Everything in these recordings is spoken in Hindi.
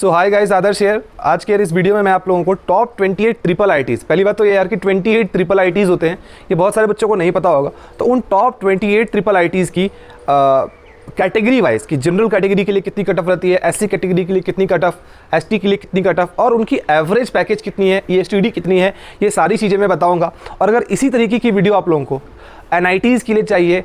So hi guys, Adarsh here. आज के इस वीडियो में मैं आप लोगों को टॉप 28 ट्रिपल आईटीज़, पहली बात तो ये यार कि 28 ट्रिपल आईटीज़ होते हैं, ये बहुत सारे बच्चों को नहीं पता होगा। तो उन टॉप 28 ट्रिपल आईटीज़ की कैटेगरी वाइज कि जनरल कैटेगरी के लिए कितनी कट ऑफ रहती है, एससी कैटेगरी के लिए कितनी कट ऑफ, एसटी के लिए कितनी कट ऑफ, और उनकी एवरेज पैकेज कितनी है, ईएसटीडी कितनी है, ये सारी चीज़ें मैं बताऊंगा। और अगर इसी तरीके की वीडियो आप लोगों को एनआईटीज़ के लिए चाहिए,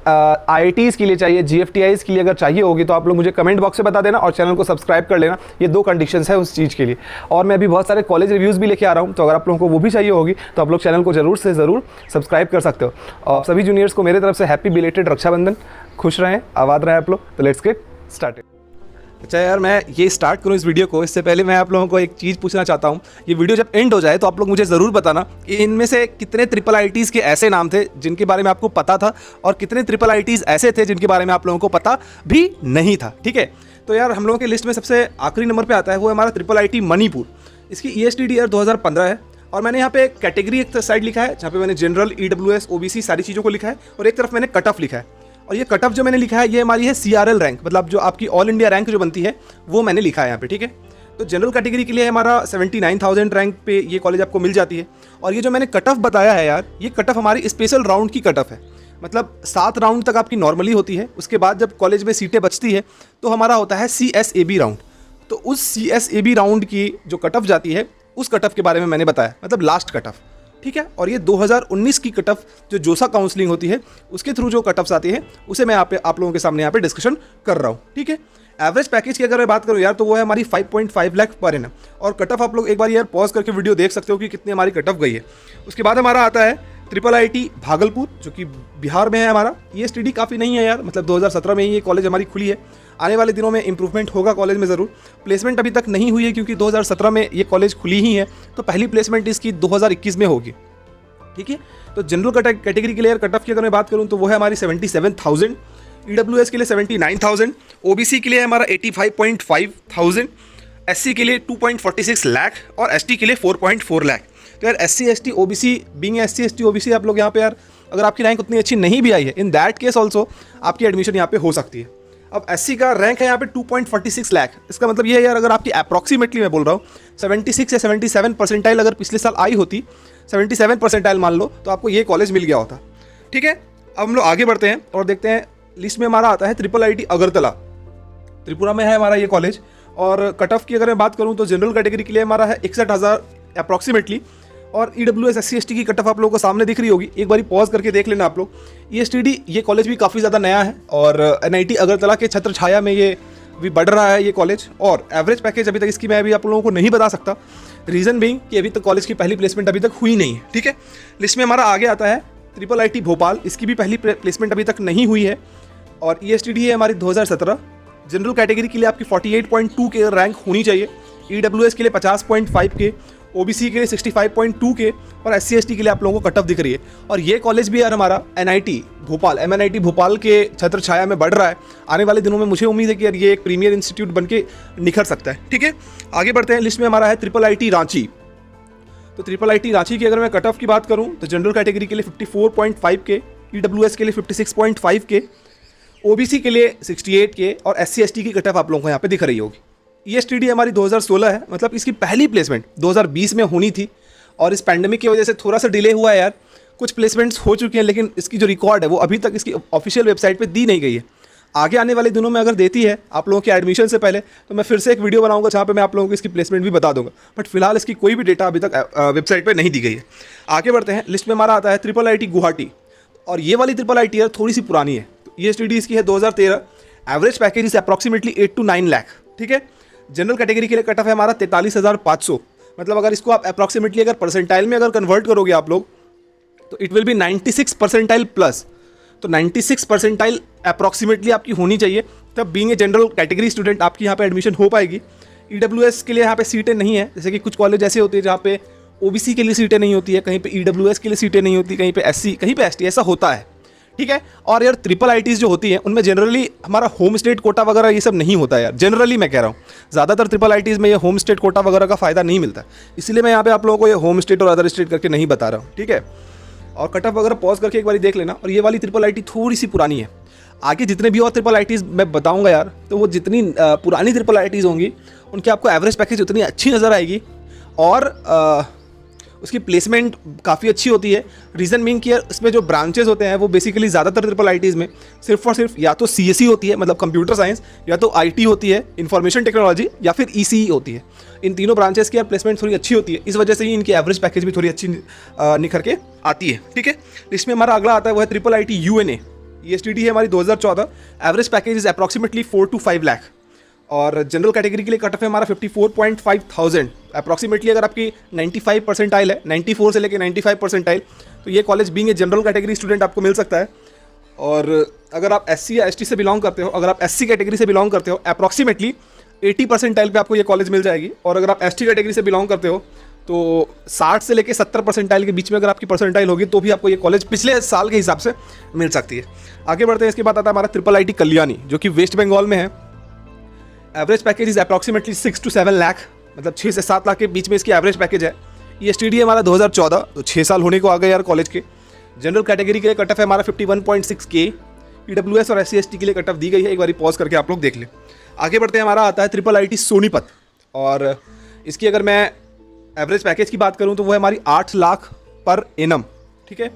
आईआईटीज़ के लिए चाहिए, जीएफटीआईज़ के लिए अगर चाहिए होगी तो आप लोग मुझे कमेंट बॉक्स में बता देना और चैनल को सब्सक्राइब कर लेना। ये 2 कंडीशंस है उस चीज़ के लिए। और मैं अभी बहुत सारे कॉलेज रिव्यूज़ भी लेके आ रहा हूँ, तो अगर आप लोगों को वो भी चाहिए होगी तो आप लोग चैनल को ज़रूर से ज़रूर सब्सक्राइब कर सकते हो। और सभी जूनियर्स को मेरे तरफ से हैप्पी बिलेटेड रक्षाबंधन। खुश रहें, आबाद रहें आप लोग। तो लेट्स गेट स्टार्टेड। अच्छा यार, मैं ये स्टार्ट करूँ इस वीडियो को, इससे पहले मैं आप लोगों को एक चीज़ पूछना चाहता हूँ। ये वीडियो जब एंड हो जाए तो आप लोग मुझे ज़रूर बताना कि इनमें से कितने ट्रिपल आईटीज़ के ऐसे नाम थे जिनके बारे में आपको पता था और कितने ट्रिपल आईटीज़ ऐसे थे जिनके बारे में आप लोगों को पता भी नहीं था। ठीक है, तो यार हम लोगों के लिस्ट में सबसे आखिरी नंबर पर आता है वो हमारा ट्रिपल आईटी मणिपुर। इसकी ईएसटीडी ईयर 2015 है। और मैंने यहाँ पे कैटेगरी एक साइड लिखा है जहाँ पे मैंने जनरल, ईडब्ल्यूएस, ओबीसी सारी चीज़ों को लिखा है, और एक तरफ मैंने कट ऑफ लिखा है। और ये कट ऑफ जो मैंने लिखा है ये हमारी है सीआरएल रैंक, मतलब जो आपकी ऑल इंडिया रैंक जो बनती है वो मैंने लिखा है यहाँ पे। ठीक है, तो जनरल कैटेगरी के लिए हमारा 79,000 रैंक पे ये कॉलेज आपको मिल जाती है। और ये जो मैंने कट ऑफ बताया है यार, ये कट ऑफ हमारी स्पेशल राउंड की कट ऑफ है। मतलब 7 राउंड तक आपकी नॉर्मली होती है, उसके बाद जब कॉलेज में सीटें बचती है तो हमारा होता है CSAB राउंड। तो उस CSAB राउंड की जो कट ऑफ जाती है उस कट ऑफ के बारे में मैंने बताया, मतलब लास्ट कट ऑफ। ठीक है, और ये 2019 की कट ऑफ जो जोसा काउंसलिंग होती है उसके थ्रू जो कट ऑफ्स आती है उसे मैं आप लोगों के सामने यहाँ पे डिस्कशन कर रहा हूँ। ठीक है, एवरेज पैकेज की अगर मैं बात करूँ यार तो वो है हमारी 5.5 लाख पर एनम। और कट ऑफ आप लोग एक बार यार पॉज करके वीडियो देख सकते हो कि कितनी हमारी कट ऑफ गई है। उसके बाद हमारा आता है ट्रिपल आईटी भागलपुर, जो कि बिहार में है हमारा। ईएसटीडी काफ़ी नहीं है यार, मतलब 2017 में ही ये कॉलेज हमारी खुली है। आने वाले दिनों में इंप्रूवमेंट होगा कॉलेज में ज़रूर। प्लेसमेंट अभी तक नहीं हुई है क्योंकि 2017 में ये कॉलेज खुली ही है, तो पहली प्लेसमेंट इसकी 2021 में होगी। ठीक है, तो जनरल कैटेगरी के लिए कट ऑफ की अगर मैं बात करूं तो वो है हमारी 77,000, ईडब्ल्यूएस के लिए 79,000, ओबीसी के लिए हमारा 85,500, एससी के लिए 2.46 लाख और एसटी के लिए 4.4 लाख। तो यार SC ST OBC, being SC ST OBC आप लोग यहाँ पे यार अगर आपकी रैंक उतनी अच्छी नहीं भी आई है, इन दैट केस ऑल्सो आपकी एडमिशन यहाँ पे हो सकती है। अब एससी का रैंक है यहाँ पे 2.46 लाख। इसका मतलब ये है यार, अगर आपकी अप्रॉक्सीमेटली मैं बोल रहा हूँ 76 या 77 परसेंटाइल अगर पिछले साल आई होती, 77 परसेंटाइल मान लो, तो आपको ये कॉलेज मिल गया होता। ठीक है, अब हम लोग आगे बढ़ते हैं और देखते हैं लिस्ट में हमारा आता है ट्रिपल आईटी अगरतला। त्रिपुरा में है हमारा ये कॉलेज। और कट ऑफ की अगर मैं बात करूँ तो जनरल कैटेगरी के लिए हमारा है 61,000 अप्रॉक्सीमेटली। और ईडब्ल्यूएस एससी एसटी की कट ऑफ आप लोगों को सामने दिख रही होगी, एक बारी पॉज करके देख लेना आप लोग। ईएसटीडी ये कॉलेज भी काफ़ी ज़्यादा नया है और एनआईटी अगरतला के छत्र छाया में ये भी बढ़ रहा है ये कॉलेज। और एवरेज पैकेज अभी तक इसकी मैं अभी आप लोगों को नहीं बता सकता, रीज़न बीइंग कि अभी तक कॉलेज की पहली प्लेसमेंट अभी तक हुई नहीं है। ठीक है, लिस्ट में हमारा आगे आता है ट्रिपल आईटी भोपाल। इसकी भी पहली प्लेसमेंट अभी तक नहीं हुई है। और ईएसटीडी है हमारी 2017। जनरल कैटेगरी के लिए आपकी 48.2 के रैंक होनी चाहिए, ईडब्ल्यूएस के लिए 50.5 के, ओबीसी के लिए 65.2 के, और एससी एसटी के लिए आप लोगों को कट ऑफ दिख रही है। और ये कॉलेज भी यार हमारा एनआईटी भोपाल, एमएनआईटी भोपाल के छत्र छाया में बढ़ रहा है। आने वाले दिनों में मुझे उम्मीद है कि यार ये एक प्रीमियर इंस्टीट्यूट बन के निखर सकता है। ठीक है, आगे बढ़ते हैं। लिस्ट में हमारा है ट्रिपल आईटी रांची। तो ट्रिपल आईटी रांची की अगर मैं कट ऑफ की बात करूँ तो जनरल कैटेगरी के लिए 54.5 के, ईडब्ल्यूएस के लिए 56.5 के, ओबीसी के लिए 68 के, और एससी एसटी की कट ऑफ आप लोगों को यहाँ पे दिख रही होगी। ईएसटीडी हमारी 2016 है, मतलब इसकी पहली प्लेसमेंट 2020 में होनी थी और इस पैंडेमिक की वजह से थोड़ा सा डिले हुआ है यार। कुछ प्लेसमेंट्स हो चुकी हैं लेकिन इसकी जो रिकॉर्ड है वो अभी तक इसकी ऑफिशियल वेबसाइट पे दी नहीं गई है। आगे आने वाले दिनों में अगर देती है आप लोगों के एडमिशन से पहले तो मैं फिर से एक वीडियो बनाऊंगा जहाँ पे मैं आप लोगों को इसकी प्लेसमेंट भी बता दूंगा। बट फिलहाल इसकी कोई भी डेटा अभी तक वेबसाइट पर नहीं दी गई है। आगे बढ़ते हैं। लिस्ट में हमारा आता है ट्रिपल आईटी गुवाहाटी। और ये वाली ट्रिपल आईटी यार थोड़ी सी पुरानी है। ईएसटीडी इसकी है 2013। Average package is approximately 8 to 9 lakh. ठीक है, जनरल कैटेगरी के लिए कट ऑफ है हमारा 43,500। मतलब अगर इसको आप अप्रॉक्सीमेटली अगर परसेंटाइल में अगर कन्वर्ट करोगे आप लोग तो it will be 96 percentile plus. तो 96 परसेंटाइल अप्रॉक्सीमेटली आपकी होनी चाहिए, तब being a general category student आपकी यहाँ पे एडमिशन हो पाएगी। ईडब्ल्यूएस के लिए यहाँ पे सीटें नहीं है, जैसे कि कुछ कॉलेज ऐसे होते हैं जहाँ पे ओबीसी के लिए सीटें नहीं होती है, कहीं पे ईडब्ल्यूएस के लिए सीटें नहीं होती, कहीं पे एससी, कहीं पे एसटी, ऐसा होता है। ठीक है, और यार ट्रिपल आईटीज़ जो होती हैं उनमें जनरली हमारा होम स्टेट कोटा वगैरह ये सब नहीं होता है यार। जनरली मैं कह रहा हूँ ज़्यादातर ट्रिपल आईटीज़ में ये होम स्टेट कोटा वगैरह का फ़ायदा नहीं मिलता, इसलिए मैं यहाँ पे आप लोगों को ये होम स्टेट और अदर स्टेट करके नहीं बता रहा हूँ। ठीक है, और कट ऑफ वगैरह पॉज करके एक बार देख लेना। और ये वाली ट्रिपल आईटी थोड़ी सी पुरानी है। आगे जितने भी और ट्रिपल आईटीज़ मैं बताऊंगा यार, तो वो जितनी पुरानी ट्रिपल आईटीज़ होंगी उनके आपको एवरेज पैकेज उतनी अच्छी नज़र आएगी और उसकी प्लेसमेंट काफ़ी अच्छी होती है। रीज़न मीन कि यार इसमें जो ब्रांचेस होते हैं वो बेसिकली ज़्यादातर ट्रिपल आईटीज़ में सिर्फ और सिर्फ या तो सीएसई होती है, मतलब कंप्यूटर साइंस, या तो आईटी होती है, इंफॉर्मेशन टेक्नोलॉजी, या फिर ईसीई होती है। इन तीनों ब्रांचेस की यार प्लेसमेंट थोड़ी अच्छी होती है, इस वजह से ही इनकी एवरेज पैकेज भी थोड़ी अच्छी निखर के आती है। ठीक है, इसमें हमारा अगला आता है वो है triple I T UNA. ESTD है हमारी 2014। Average package is approximately 4 to 5 lakh और जनरल कैटेगरी के लिए कट ऑफ है हमारा 54.5,000 अप्रॉक्सीमेटली। अगर आपकी 95 परसेंटाइल है, 94 से लेकर 95 परसेंटाइल, तो ये college being a general category student आपको मिल सकता है। और अगर आप SC या ST से बिलोंग करते हो, अगर आप SC कैटेगरी से बिलोंग करते हो, अप्रॉक्सीमेटली 80 परसेंटाइल पे आपको ये कॉलेज मिल जाएगी। और अगर आप ST कैटेगरी से बिलोंग करते हो तो 60 से लेकर 70 परसेंटाइल के बीच में अगर आपकी परसेंटाइल होगी तो भी आपको ये कॉलेज पिछले साल के हिसाब से मिल सकती है। आगे बढ़ते हैं, इसके बाद आता है हमारा ट्रिपल आईटी कल्याणी जो कि वेस्ट बंगाल में है। Average package is approximately 6 to 7 lakh, मतलब 6 से 7 लाख के बीच में इसकी एवरेज पैकेज है। ESTD है हमारा 2014, तो 6 साल होने को आ गए यार कॉलेज के। जनरल कैटेगरी के लिए कट ऑफ है हमारा 51.6K। EWS और SC ST के लिए कट ऑफ दी गई है, एक बार पॉज करके आप लोग देख लें। आगे बढ़ते हैं, हमारा आता है ट्रिपल आईटी सोनीपत और इसकी अगर मैं एवरेज पैकेज की बात करूं तो वो है हमारी 8 लाख पर एनम। ठीक है,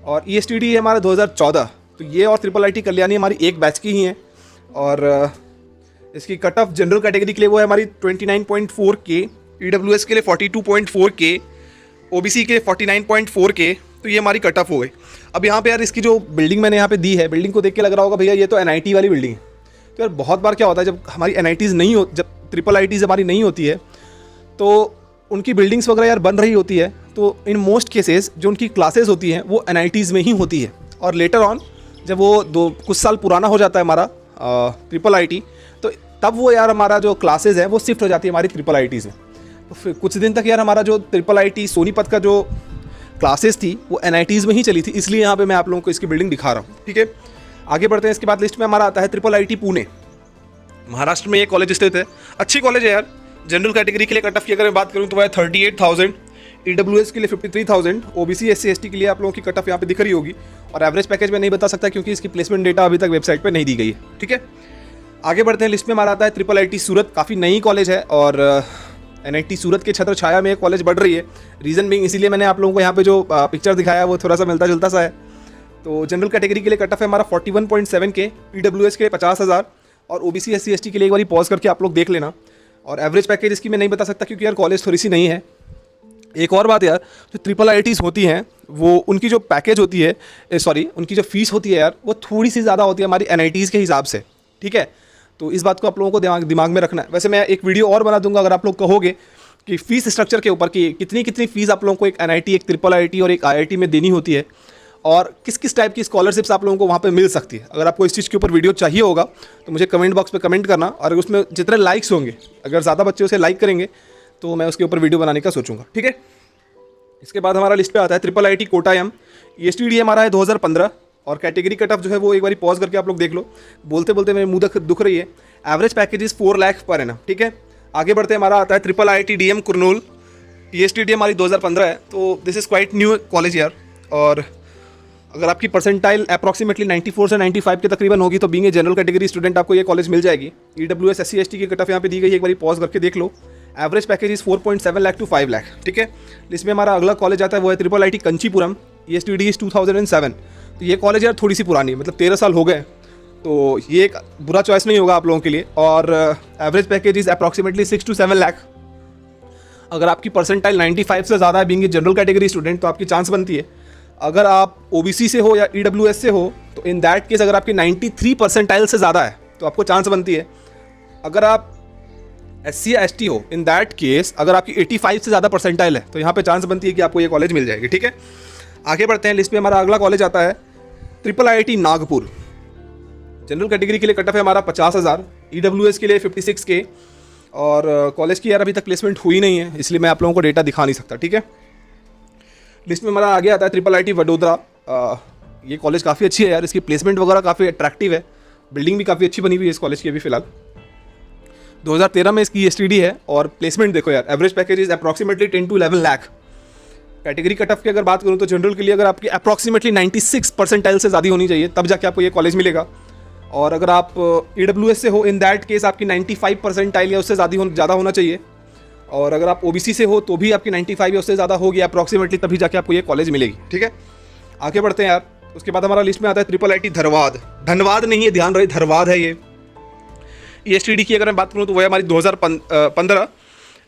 और ESTD है हमारा 2014, तो ये और ट्रिपल आईटी कल्याणी हमारी एक बैच की ही हैं। और इसकी कट ऑफ जनरल कैटेगरी के लिए वो है हमारी 29.4K, EWS के लिए 42.4K, OBC के लिए 49.4K, तो ये हमारी कट ऑफ हो गई। अब यहाँ पे यार इसकी जो बिल्डिंग मैंने यहाँ पे दी है, बिल्डिंग को देख के लग रहा होगा भैया ये तो NIT वाली बिल्डिंग है। तो यार बहुत बार क्या होता है जब हमारी NITs नहीं हो, जब ट्रिपल आईटीज़ हमारी नहीं होती है तो उनकी बिल्डिंग्स वगैरह यार बन रही होती है, तो इन मोस्ट केसेस जो उनकी क्लासेस होती हैं वो NITs में ही होती है। और लेटर ऑन जब वो कुछ साल पुराना हो जाता है हमारा ट्रिपल आईटी, तो तब वो यार हमारा जो क्लासेस है वो शिफ्ट हो जाती है हमारी ट्रिपल आईटीज़ में। तो फिर कुछ दिन तक यार हमारा जो ट्रिपल आईटी सोनीपत का जो क्लासेस थी वो NITs में ही चली थी, इसलिए यहाँ पे मैं आप लोगों को इसकी बिल्डिंग दिखा रहा हूँ। ठीक है, आगे बढ़ते हैं। इसके बाद लिस्ट में हमारा आता है ट्रिपल आईटी पुणे, महाराष्ट्र में ये कॉलेज स्थित है। अच्छी कॉलेज है यार। जनरल कैटेगरी के लिए कट ऑफ की अगर मैं बात करूँ तो वह है 38,000, EWS के लिए 53,000, OBC SC ST के लिए आप लोगों की कट ऑफ यहाँ पे दिख रही होगी। और एवरेज पैकेज में नहीं बता सकता क्योंकि इसकी प्लेसमेंट डेटा अभी तक वेबसाइट पे नहीं दी गई है। ठीक है, आगे बढ़ते हैं। लिस्ट में हमारा आता है ट्रिपल आईटी सूरत, काफ़ी नई कॉलेज है और NIT सूरत के छत्र छाया में कॉलेज बढ़ रही है। रीज़न बीइंग इसीलिए मैंने आप लोगों को यहाँ पे जो पिक्चर दिखाया है वो थोड़ा सा मिलता जुलता सा है। तो जनरल कैटेगरी के लिए कट ऑफ है हमारा 41.7K, EWS के लिए 50,000 और OBC SC ST के लिए एक बार पॉज करके आप लोग देख लेना। और एवरेज पैकेज इसकी मैं नहीं बता सकता क्योंकि यार कॉलेज थोड़ी सी नहीं है। एक और बात यार, जो ट्रिपल आईटीज़ होती हैं वो उनकी जो पैकेज होती है, उनकी जो फीस होती है यार वो थोड़ी सी ज़्यादा होती है हमारी NITs के हिसाब से। ठीक है, तो इस बात को आप लोगों को दिमाग में रखना है। वैसे मैं एक वीडियो और बना दूंगा अगर आप लोग कहोगे कि फ़ीस स्ट्रक्चर के ऊपर कि कितनी फ़ीस आप लोगों को एक NIT, एक ट्रिपल आईटी और एक IIT में देनी होती है और किस किस टाइप की स्कॉलरशिप्स आप लोगों को वहाँ पे मिल सकती है। अगर आपको इस चीज़ के ऊपर वीडियो चाहिए होगा तो मुझे कमेंट बॉक्स पे कमेंट करना और उसमें जितने लाइक्स होंगे, अगर ज़्यादा बच्चे उसे लाइक करेंगे तो मैं उसके ऊपर वीडियो बनाने का सोचूंगा। ठीक है, इसके बाद हमारा लिस्ट पे आता है ट्रिपल आईटी कोटायम। ESTD हमारा है 2015 और कैटेगरी कट ऑफ जो है वो एक बार पॉज करके आप लोग देख लो। बोलते बोलते मेरे मुँह दुख रही है। Average package is 4 lakh per annum. ठीक है, आगे बढ़ते हमारा आता है triple IT DM Kurnool. ESTD हमारी 2015 है, तो this is quite new college यार। और अगर आपकी परसेंटाइल अप्रॉक्सीमेटली 94 से 95 के तकरीबन होगी तो being a general category student आपको ये कॉलेज मिल जाएगी। EWS SC ST की कट ऑफ यहाँ पे दी गई है, एक बार पॉज करके देख लो। Average package is 4.7 lakh to 5 lakh. ठीक है, इसमें हमारा अगला कॉलेज आता है वो है triple IT Kanchipuram. ESTD is 2007, तो ये कॉलेज यार थोड़ी सी पुरानी है, मतलब 13 साल हो गए, तो ये एक बुरा चॉइस नहीं होगा आप लोगों के लिए। और average package is approximately 6 to 7 lakh. अगर आपकी परसेंटाइल 95 से ज़्यादा है being a general category student तो आपकी चांस बनती है। अगर आप OBC से हो या EWS से हो तो इन दैट केस अगर आपकी 93 परसेंटाइल से ज़्यादा है तो आपको चांस बनती है। अगर आप SC या ST हो, इन दैट केस अगर आपकी 85 से ज़्यादा परसेंटाइल है तो यहाँ पे चांस बनती है कि आपको ये कॉलेज मिल जाएगी। ठीक है, आगे बढ़ते हैं। लिस्ट में हमारा अगला कॉलेज आता है triple IT Nagpur. General category के लिए कट ऑफ है हमारा 50,000, EWS के लिए 56K और कॉलेज की यार अभी तक प्लेसमेंट हुई नहीं है, इसलिए मैं आप लोगों को डेटा दिखा नहीं सकता। ठीक है, लिस्ट में हमारा आगे आता है ट्रिपल आईटी वडोदरा। ये कॉलेज काफ़ी अच्छी है यार, इसकी प्लेसमेंट वगैरह काफ़ी अट्रैक्टिव है, बिल्डिंग भी काफ़ी अच्छी बनी हुई है इस कॉलेज की अभी फिलहाल। 2013 में इसकी ESTD है और प्लेसमेंट देखो यार, average package is approximately 10 to 11 lakh. Category cut off की अगर बात करूँ तो जनरल के लिए अगर आपकी अप्रॉक्सीमेटली 96 परसेंटाइल से ज़्यादा होनी चाहिए तब जाके आपको ये कॉलेज मिलेगा। और अगर आप EWS से हो, इन दैट केस आपकी 95 परसेंटाइल या उससे ज़्यादा होना चाहिए। और अगर आप OBC से हो तो भी आपकी 95 या उससे ज़्यादा होगी अप्रॉक्सीमेटली, तभी जाके आपको ये कॉलेज मिलेगी। ठीक है, आगे बढ़ते हैं यार। उसके बाद हमारा लिस्ट में आता है ट्रिपल IIT धनबाद। धनबाद नहीं है, ध्यान रहे, धनबाद है ये। ESTD की अगर मैं बात करूँ तो वो है हमारी 2015।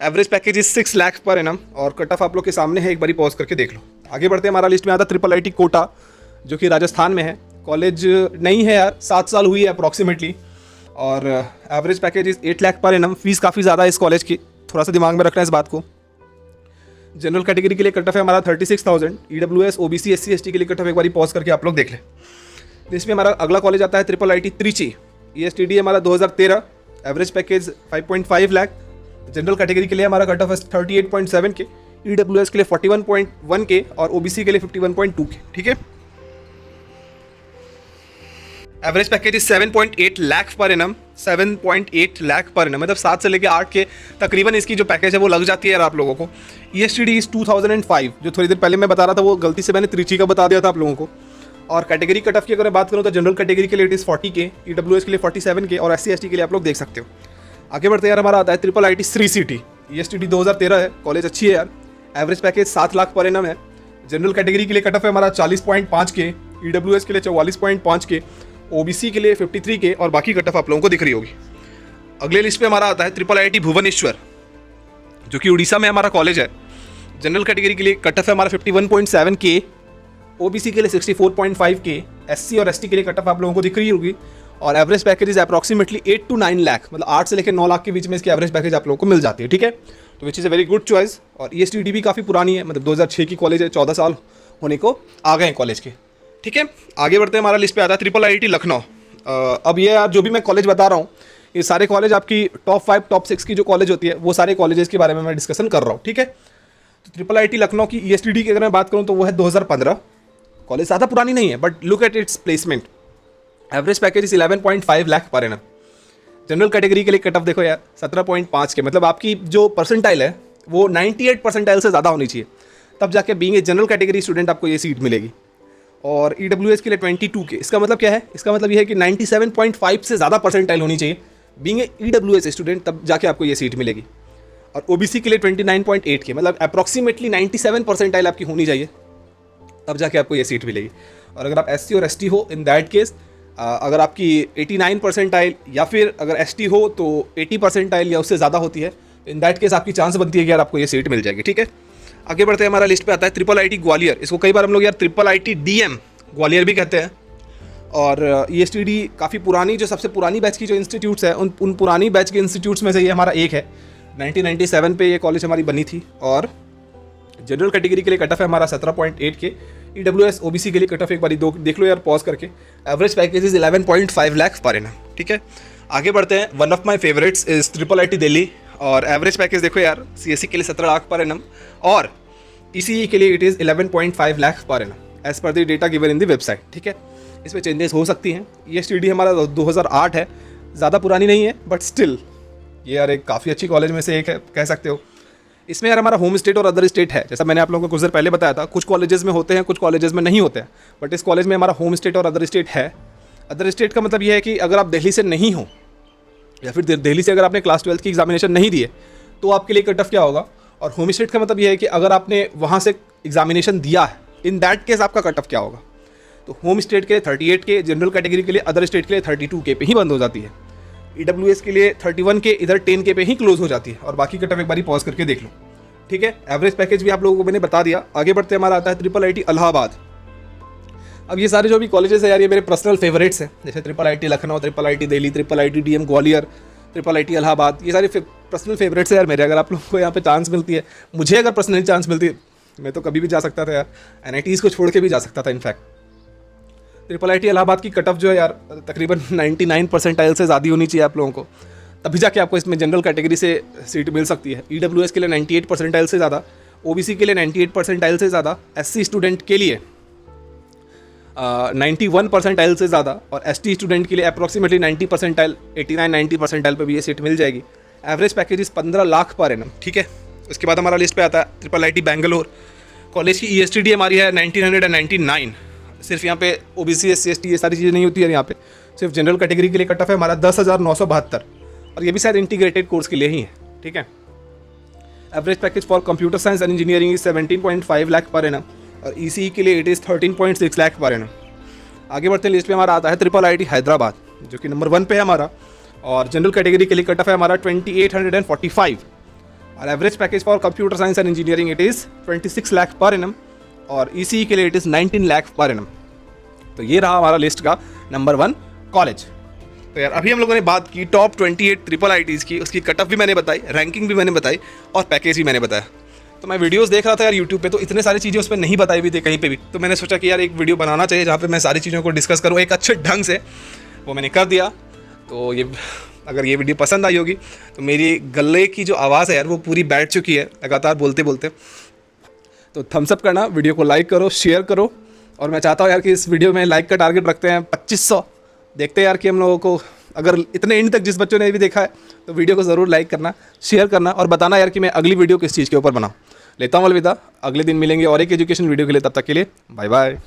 Average package is 6 lakh per annum और कट ऑफ आप लोग के सामने है, एक बारी पॉज करके देख लो। आगे बढ़ते हैं, हमारा लिस्ट में आता है ट्रिपल IIT कोटा, जो कि राजस्थान में है। कॉलेज नहीं है यार, 7 साल हुई है अप्रॉक्सीमेटली, और average package is 8 lakh per annum. Fees काफ़ी ज़्यादा है इस कॉलेज की, थोड़ा सा दिमाग में रखना है इस बात को। जनरल कैटेगरी के लिए कट ऑफ है हमारा 36,000। EWS OBC SC ST के लिए कट ऑफ एक बारी पॉज करके आप लोग देख लें। लिस्ट में हमारा अगला कॉलेज आता है ट्रिपल IIT त्रिची। ESTD हमारा 2013, average package 5.5 lakh. General category के लिए हमारा कट ऑफ है 38.7 के, EWS के लिए 41.1 के और OBC के लिए 51.2 के। ठीक है, average package is 7.8 lakh per annum. 7.8 lakh per annum मतलब 7 से लेकर 8 के तकरीबन इसकी जो पैकेज है वो लग जाती है यार आप लोगों को। ESTD इज 2005, जो थोड़ी देर पहले मैं बता रहा था वो गलती से मैंने त्रिची का बता दिया था आप लोगों को। और कैटेगरी कट ऑफ की अगर मैं बात करूँ तो जनरल कैटेगरी के लिए इट इज़ 40 के, EWS के लिए 47 के और SC ST के लिए आप लोग देख सकते हो। आगे बढ़ते यार, हमारा आता है triple IIT Shri city. ESTD 2013 है, कॉलेज अच्छी है यार। Average package 7 lakh per annum है। जनरल कैटेगरी के लिए कट ऑफ है हमारा 40.5 के, EWS के लिए 44.5 के, OBC के लिए 53 के और बाकी कट ऑफ आप लोगों को दिख रही होगी। अगले लिस्ट पे हमारा आता है ट्रिपल IIT भुवनेश्वर, जो कि उड़ीसा में हमारा कॉलेज है। जनरल कैटेगरी के लिए कट ऑफ है हमारा 51.7 के, OBC के लिए 64.5 के, SC और ST के लिए कट ऑफ आप लोगों को दिख रही होगी। और average package is approximately 8 to 9 lakh, मतलब 8 से लेकर 9 लाख के बीच में इसकी एवरेज पैकेज आप लोगों को मिल जाती है। ठीक है, तो which is a very good choice. और ESTD भी काफ़ी पुरानी है, मतलब 2006 की कॉलेज है, 14 साल होने को आ गए हैं कॉलेज के। ठीक है, आगे बढ़ते हैं, हमारा लिस्ट पे आता है ट्रिपल IIT लखनऊ। अब ये यार जो भी मैं कॉलेज बता रहा हूँ, ये सारे कॉलेज आपकी टॉप 5 टॉप 6 की जो कॉलेज होती है वो सारे कॉलेजेस के बारे में मैं डिस्कशन कर रहा हूँ। ठीक है, तो ट्रिपल IIT लखनऊ की ESTD की अगर मैं बात करूँ तो वो है 2015। कॉलेज ज़्यादा पुरानी नहीं है, but look at its placement. Average package is 11.5 lakh per annum. General category के लिए कट ऑफ देखो यार 17.5 के, मतलब आपकी जो परसेंटाइल है वो 98 परसेंटाइल से ज़्यादा होनी चाहिए, तब जाके being a general category student आपको ये सीट मिलेगी। और EWS के लिए 22 के। इसका मतलब क्या है? इसका मतलब ये है कि 97.5 से ज़्यादा परसेंटाइल होनी चाहिए बीइंग ए EWS स्टूडेंट, तब जाके आपको ये सीट मिलेगी। और OBC के लिए 29.8 के, मतलब अप्रॉक्सीमेटली 97 परसेंटाइल आपकी होनी चाहिए, तब जाके आपको ये सीट मिलेगी। और अगर आप SC और ST हो, इन दैट केस अगर आपकी 89 परसेंटाइल या फिर अगर ST हो तो 80 परसेंटाइल या उससे ज़्यादा होती है, इन दैट केस आपकी चांस बनती है कि यार आपको ये सीट मिल जाएगी। ठीक है, आगे बढ़ते हैं, हमारा लिस्ट पे आता है ट्रिपल IIT ग्वालियर। इसको कई बार हम लोग यार ट्रिपल IIT DM ग्वालियर भी कहते हैं। और ESTD काफ़ी पुरानी, जो सबसे पुरानी बैच की जो इंस्टीट्यूट्स है उन पुरानी बैच के इंस्टीट्यूट्स में से ये हमारा एक है। 1997 पे ये कॉलेज हमारी बनी थी। और जनरल कैटेगरी के लिए कट ऑफ है हमारा 17.8 के, EWS OBC के लिए कट ऑफ एक बार देख लो यार पॉज करके। Average package is 11.5 lakh per annum. ठीक है, आगे बढ़ते हैं, one of my favourites is triple IIT Delhi. और एवरेज पैकेज देखो यार, CSE के लिए 17 लाख पर एनम और ECE के लिए it is 11.5 lakh per annum as per the data given in the website. ठीक है, इसमें चेंजेस हो सकती हैं। ESTD हमारा 2008 है, ज़्यादा पुरानी नहीं है, बट स्टिल ये यार एक काफ़ी अच्छी कॉलेज में से एक है, कह सकते हो। इसमें यार हमारा होम स्टेट और अदर स्टेट है, जैसा मैंने आप लोगों को कुछ देर पहले बताया था। कुछ कॉलेजेस में होते हैं, कुछ कॉलेजेस में नहीं होते हैं, बट इस कॉलेज में हमारा होम स्टेट और अदर स्टेट है। अदर स्टेट का मतलब ये है कि अगर आप दिल्ली से नहीं हो या फिर दिल्ली से अगर आपने क्लास 12 की एग्जामिनेशन नहीं दिए तो आपके लिए कट ऑफ क्या होगा। और होम स्टेट का मतलब ये है कि अगर आपने वहाँ से एग्जामिनेशन दिया है, इन दैट केस आपका कट ऑफ क्या होगा। तो होम स्टेट के लिए 38 के, जनरल कैटेगरी के लिए, अदर स्टेट के लिए 32 के पे ही बंद हो जाती है। EWS के लिए 31 के, इधर 10 के पे ही क्लोज हो जाती है। और बाकी कट ऑफ एक बारी पॉज करके देख लो। ठीक है, एवरेज पैकेज भी आप लोगों को मैंने बता दिया। आगे बढ़ते हमारा आता है ट्रिपल IIT इलाहाबाद। अब ये सारे जो भी कॉलेजेस है यार, ये मेरे पर्सनल फेवरेट्स हैं, जैसे triple IIT Lucknow, triple IIT Delhi, triple IIT DM Gwalior, triple IIT Allahabad, ये सारे पर्सनल फेवरेट्स है यार मेरे। अगर आप लोगों को यहाँ पे चांस मिलती है, मुझे अगर पर्सनली चांस मिलती है, मैं तो कभी भी जा सकता था यार, NITs को छोड़ के भी जा सकता था। इनफैक्ट ट्रिपल IIT इलाहाबाद की कट ऑफ जो है यार तकरीबन 99 परसेंटाइल से ज़्यादा होनी चाहिए आप लोगों को, तभी जाके आपको इसमें जनरल कैटेगरी से सीट मिल सकती है। EWS के लिए 98 परसेंटाइल से ज़्यादा, OBC के लिए 98 परसेंटाइल से ज़्यादा, SC स्टूडेंट के लिए 91 परसेंटाइल से ज़्यादा और ST स्टूडेंट के लिए अप्रॉक्सीमेटली 90 परसेंटाइल, 89-90 परसेंटाइल पर भी ये सीट मिल जाएगी। एवरेज पैकेज इस 15 लाख पर एनम। ठीक है, उसके बाद हमारा लिस्ट पे आता है ट्रिपल IIT बैंगलोर। कॉलेज की ESTD हमारी है 1999। सिर्फ यहाँ पे OBC SC ST ये सारी चीज़ें नहीं होती है यहाँ पे, सिर्फ जनरल कैटेगरी के लिए कट ऑफ है हमारा 10,972 और ये भी शायद इंटीग्रेटेड कोर्स के लिए ही है, ठीक है। Average package for computer science and engineering is 17.5 lakh per annum और ECE के लिए it is 13.6 lakh per annum. आगे बढ़ते लिस्ट पे हमारा आता है IIIT हैदराबाद जो कि नंबर 1 पे है हमारा और जनरल कैटेगरी के लिए कट ऑफ है हमारा 2845 और average package for computer science and engineering it is 26 lakh per annum और ECE के लिए it is 19 lakh per annum. तो ये रहा हमारा लिस्ट का नंबर 1 कॉलेज। तो यार अभी हम लोगों ने बात की टॉप 28 IIITs की, उसकी कट ऑफ भी मैंने बताई, रैंकिंग भी मैंने बताई और पैकेज भी मैंने बताया। तो मैं वीडियोस देख रहा था यार यूट्यूब पे, तो इतने सारी चीज़ें उस पर नहीं बताई हुई थी कहीं पे भी, तो मैंने सोचा कि यार एक वीडियो बनाना चाहिए जहाँ पे मैं सारी चीज़ों को डिस्कस करूँ एक अच्छे ढंग से। वो मैंने कर दिया। तो ये अगर ये वीडियो पसंद आई होगी तो मेरी गले की जो आवाज़ है यार वो पूरी बैठ चुकी है लगातार बोलते बोलते। तो थम्स अप करना, वीडियो को लाइक करो, शेयर करो और मैं चाहता हूँ यार कि इस वीडियो में लाइक का टारगेट रखते हैं 2500। देखते हैं यार कि हम लोगों को अगर इतने एंड तक जिस बच्चों ने भी देखा है तो वीडियो को ज़रूर लाइक करना, शेयर करना और बताना यार कि मैं अगली वीडियो किस चीज़ के ऊपर बनाऊँ। लेता हूँ अलविदा, अगले दिन मिलेंगे और एक एजुकेशन वीडियो के लिए, तब तक के लिए बाय बाय।